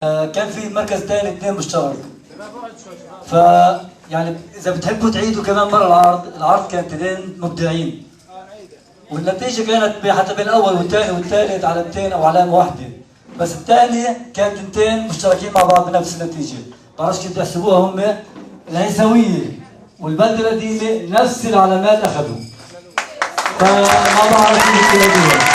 كان في مركز ثاني 2 مشترك. ف يعني اذا بتحبوا تعيدوا كمان مره العرض كان 2 مبدعين. والنتيجه كانت حتى بين الاول والثاني والثالث علامتين او علامه واحده، بس الثانيه كانت 2 مشتركين مع بعض بنفس النتيجه. ما بعرفش كيف تحسبوها هم. العيسويه والبلده القديمه نفس العلامات اخذوا. فما بعرف كيف تلاقيها.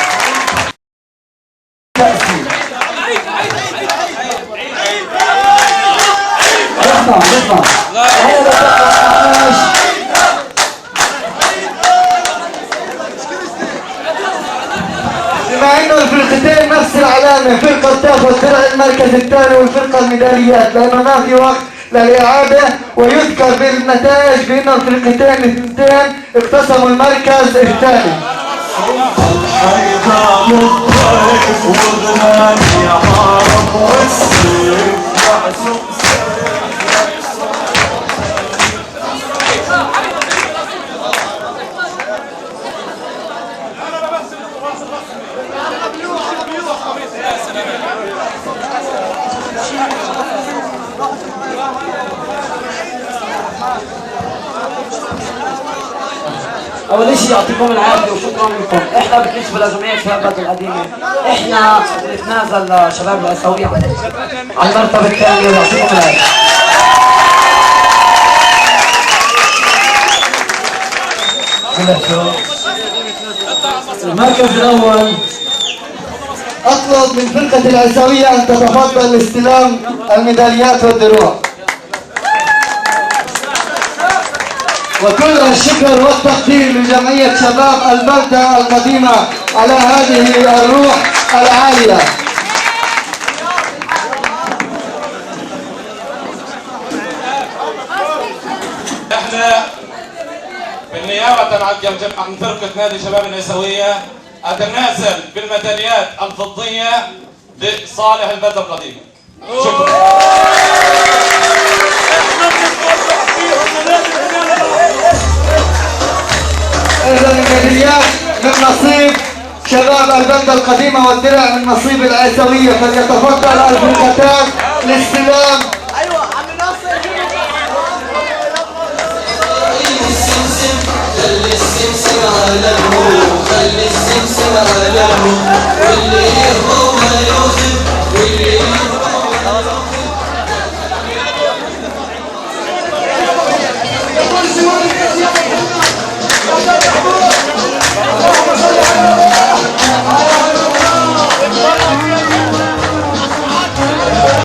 اسمع بما انه الفرقتين نفس العلامه، فرقه تاخذ درع المركز الثاني والفرقه الميداليات، لانه ما في وقت للاعاده. ويذكر بالنتائج بانه الفرقتين الاثنتين اقتسموا المركز الثاني. اول شيء يعطيكم العافيه وشكرا لكم. احنا بالنسبه لجمعيه شباب بدر القديمه احنا بنتنازل شباب العيسويه على المرتبه الثانيه ويعطيكم العافيه. المركز الاول اطلب من فرقه العيسويه ان تتفضل لاستلام الميداليات والدروع. وكل الشكر والتقدير لجمعية شباب البلدة القديمة على هذه الروح العالية. احنا بالنيابة عن فرقة نادي شباب العيسوية اتنازل بالميداليات الفضية لصالح البلدة القديمة. شكرا. إذا الميداليات من نصيب شباب البلدة القديمة والدرع من نصيب العيسوية، فليتفضل الفرقتان لاستلام. ايوه عم ناصر. خلي السمسم على واللي